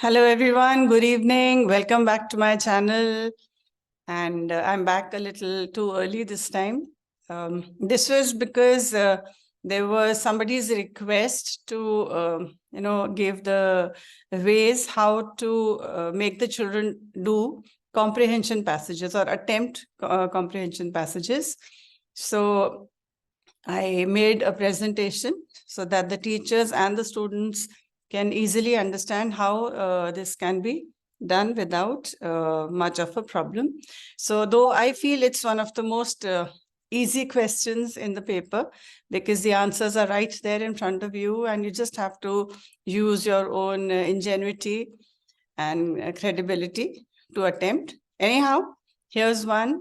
Hello everyone, good evening. Welcome back to my channel. And I'm back a little too early this time. This was because there was somebody's request to, give the ways how to make the children do comprehension passages or attempt comprehension passages. So I made a presentation so that the teachers and the students can easily understand how this can be done without much of a problem. So though I feel it's one of the most easy questions in the paper because the answers are right there in front of you and you just have to use your own ingenuity and credibility to attempt. Anyhow, here's one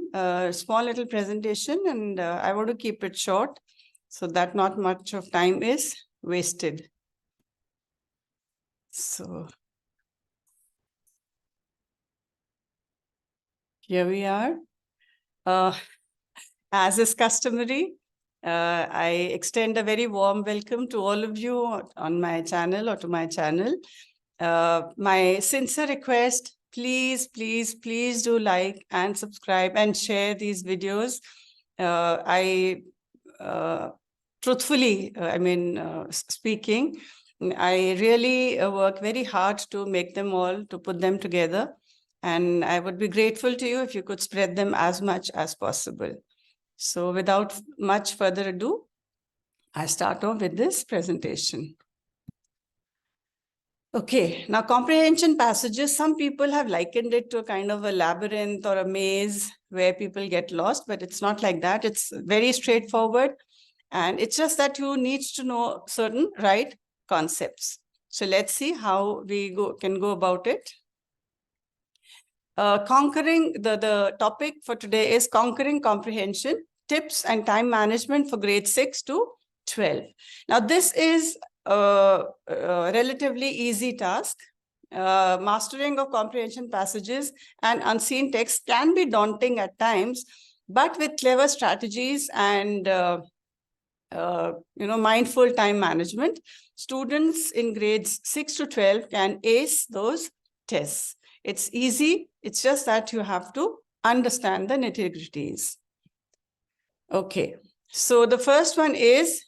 small little presentation and I want to keep it short so that not much of time is wasted. So here we are. As is customary, I extend a very warm welcome to all of you on my channel or to my channel. My sincere request, please do like and subscribe and share these videos. Truthfully, speaking, I really work very hard to make them all, to put them together. And I would be grateful to you if you could spread them as much as possible. So without much further ado, I start off with this presentation. Okay, now comprehension passages, some people have likened it to a kind of a labyrinth or a maze where people get lost, but it's not like that. It's very straightforward. And it's just that you need to know certain right concepts. So let's see how we can go about it. The topic for today is Conquering Comprehension, Tips and Time Management for Grade 6 to 12. Now, this is a relatively easy task. Mastering of comprehension passages and unseen text can be daunting at times, but with clever strategies and mindful time management, students in grades 6 to 12 can ace those tests. It's easy. It's just that you have to understand the nitty-gritties. Okay. So the first one is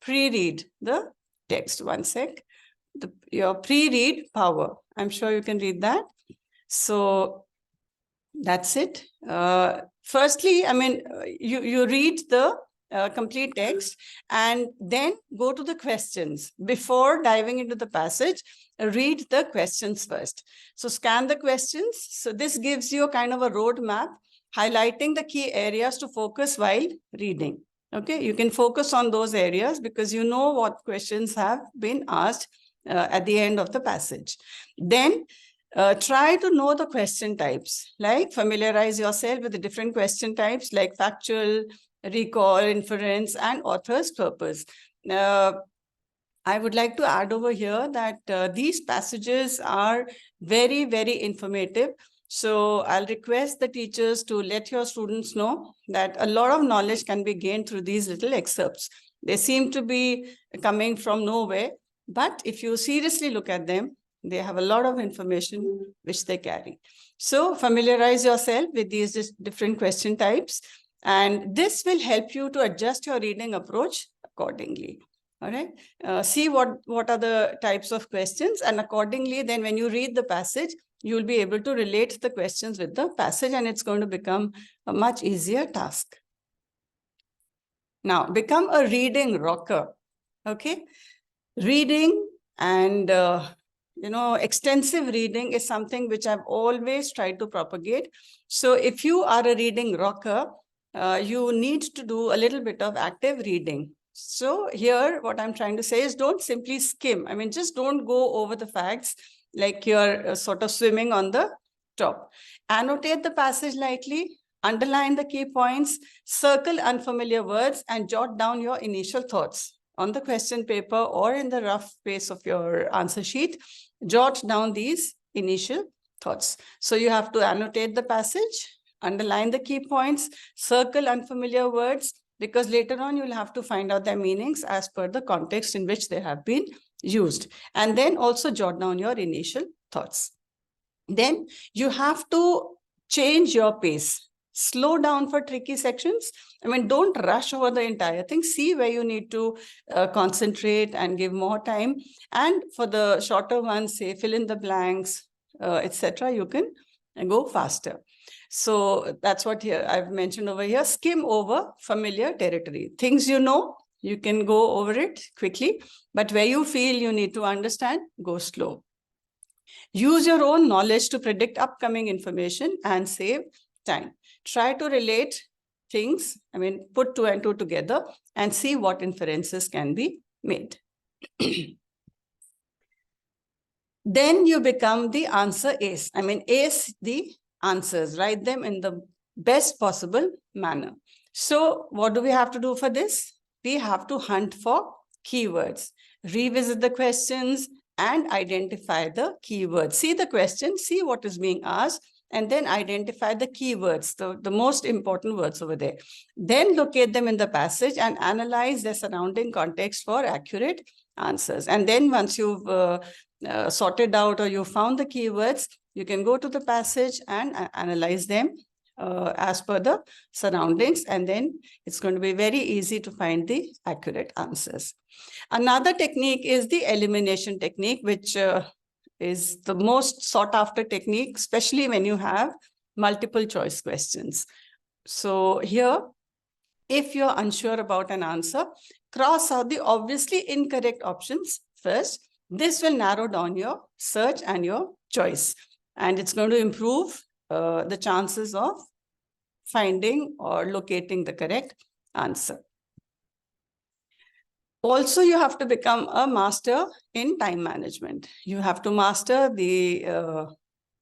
pre-read the text. One sec. Your pre-read power. I'm sure you can read that. So that's it. Firstly, you read the complete text and then go to the questions. Before diving into the passage, read the questions first. So scan the questions. So this gives you a kind of a roadmap highlighting the key areas to focus while reading. Okay, you can focus on those areas because you know what questions have been asked at the end of the passage. Then try to know the question types, like familiarize yourself with the different question types like factual, recall, inference, and author's purpose. I would like to add over here that these passages are very, very informative. So I'll request the teachers to let your students know that a lot of knowledge can be gained through these little excerpts. They seem to be coming from nowhere, but if you seriously look at them, they have a lot of information which they carry. So familiarize yourself with these different question types. And this will help you to adjust your reading approach accordingly. All right. See what are the types of questions, and accordingly, then when you read the passage, you will be able to relate the questions with the passage, and it's going to become a much easier task. Now, become a reading rocker. Okay. Reading and extensive reading is something which I've always tried to propagate. So if you are a reading rocker, you need to do a little bit of active reading. So here, what I'm trying to say is don't simply skim. I mean, just don't go over the facts like you're sort of swimming on the top. Annotate the passage lightly, underline the key points, circle unfamiliar words, and jot down your initial thoughts on the question paper or in the rough space of your answer sheet. Jot down these initial thoughts. So you have to annotate the passage, underline the key points, circle unfamiliar words, because later on you'll have to find out their meanings as per the context in which they have been used. And then also jot down your initial thoughts. Then you have to change your pace. Slow down for tricky sections. I mean, don't rush over the entire thing. See where you need to concentrate and give more time. And for the shorter ones, say fill in the blanks, etc., you can go faster. So that's what here I've mentioned over here. Skim over familiar territory. Things you know, you can go over it quickly. But where you feel you need to understand, go slow. Use your own knowledge to predict upcoming information and save time. Try to relate things, I mean, put two and two together and see what inferences can be made. Then you become the answer ace. I mean, ace the answers, write them in the best possible manner. So what do we have to do for this? We have to hunt for keywords, revisit the questions, and identify the keywords. See the question, see what is being asked, and then identify the keywords, the most important words over there. Then locate them in the passage and analyze their surrounding context for accurate answers. And then once you've sorted out or you found the keywords, you can go to the passage and analyze them as per the surroundings. And then it's going to be very easy to find the accurate answers. Another technique is the elimination technique, which is the most sought after technique, especially when you have multiple choice questions. So here, if you're unsure about an answer, cross out the obviously incorrect options first. This will narrow down your search and your choice. And it's going to improve the chances of finding or locating the correct answer. Also, you have to become a master in time management. You have to master the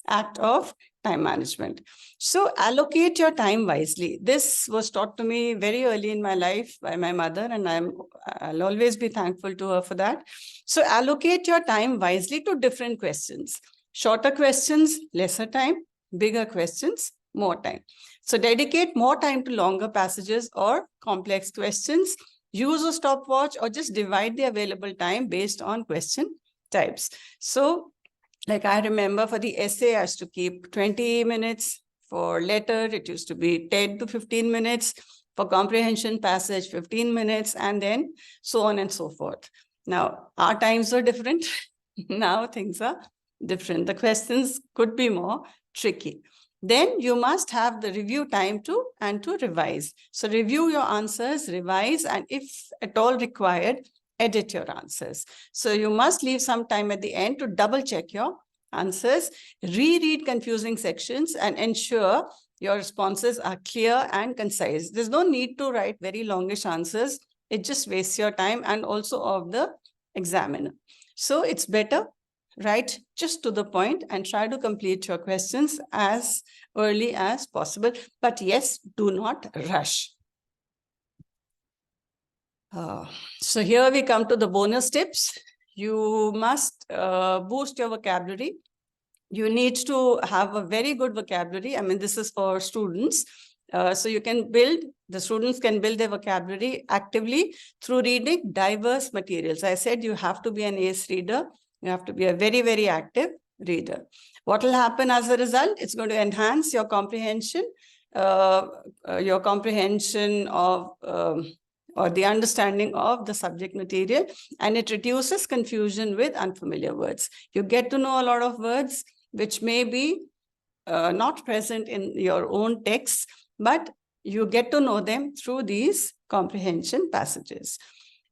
act of time management. So allocate your time wisely. This was taught to me very early in my life by my mother, and I'll always be thankful to her for that. So allocate your time wisely to different questions. Shorter questions, lesser time. Bigger questions, more time. So dedicate more time to longer passages or complex questions. Use a stopwatch or just divide the available time based on question types. So like I remember for the essay, I used to keep 20 minutes. For letter, it used to be 10 to 15 minutes. For comprehension passage, 15 minutes, and then so on and so forth. Now, our times are different. Now things are different. The questions could be more tricky. Then you must have the review time to revise. So review your answers, revise, and if at all required, edit your answers. So you must leave some time at the end to double check your answers, reread confusing sections, and ensure your responses are clear and concise. There's no need to write very longish answers. It just wastes your time and also of the examiner. So it's better write just to the point and try to complete your questions as early as possible. But yes, do not rush. So here we come to the bonus tips. You must boost your vocabulary. You need to have a very good vocabulary. I mean, this is for students. So you can the students can build their vocabulary actively through reading diverse materials. I said you have to be an ACE reader. You have to be a very, very active reader. What will happen as a result? It's going to enhance your comprehension of or the understanding of the subject material, and it reduces confusion with unfamiliar words. You get to know a lot of words which may be not present in your own texts, but you get to know them through these comprehension passages.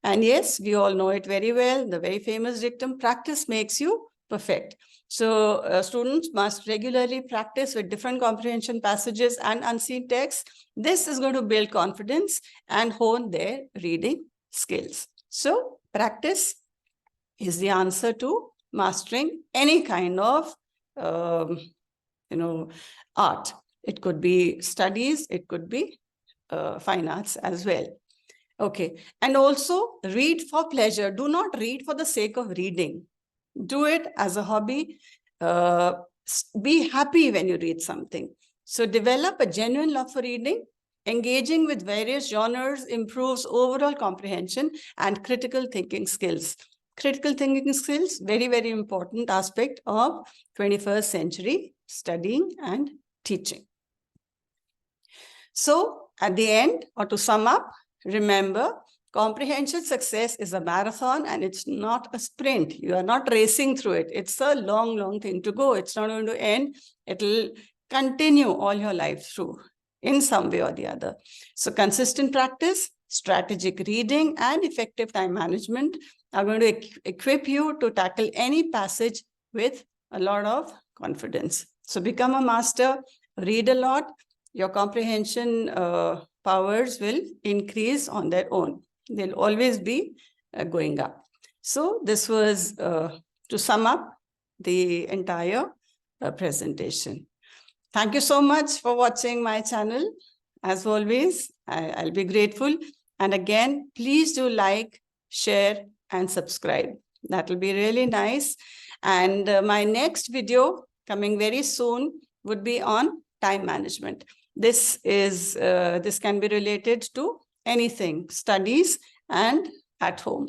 And yes, we all know it very well, the very famous dictum, practice makes you perfect. So students must regularly practice with different comprehension passages and unseen texts. This is going to build confidence and hone their reading skills. So practice is the answer to mastering any kind of art. It could be studies, it could be fine arts as well. Okay, and also read for pleasure. Do not read for the sake of reading. Do it as a hobby. Be happy when you read something. So develop a genuine love for reading. Engaging with various genres improves overall comprehension and critical thinking skills. Critical thinking skills, very, very important aspect of 21st century studying and teaching. So at the end, or to sum up, remember, comprehension success is a marathon and it's not a sprint. You are not racing through it. It's a long, long thing to go. It's not going to end. It will continue all your life through in some way or the other. So consistent practice, strategic reading, and effective time management are going to equip you to tackle any passage with a lot of confidence. So become a master, read a lot. Your comprehension powers will increase on their own. They'll always be going up. So this was to sum up the entire presentation. Thank you so much for watching my channel. As always, I'll be grateful. And again, please do like, share, and subscribe. That will be really nice. And my next video coming very soon would be on time management. This can be related to anything, studies and at home.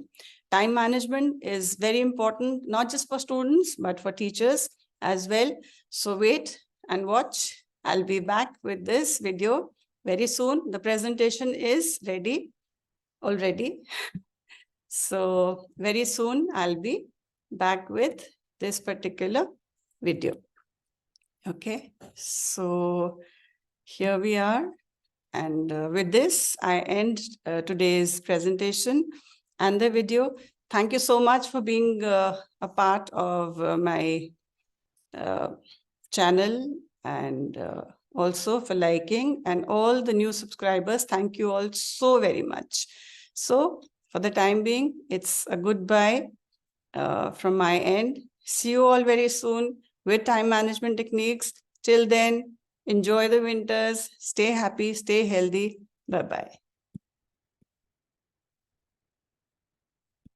Time management is very important, not just for students, but for teachers as well. So wait and watch. I'll be back with this video very soon. The presentation is ready already. So very soon I'll be back with this particular video. Okay, so here we are. And with this, I end today's presentation and the video. Thank you so much for being a part of my channel, and also for liking, and all the new subscribers. Thank you all so very much. So for the time being, it's a goodbye from my end. See you all very soon with time management techniques. Till then, enjoy the winters, stay happy, stay healthy. Bye-bye.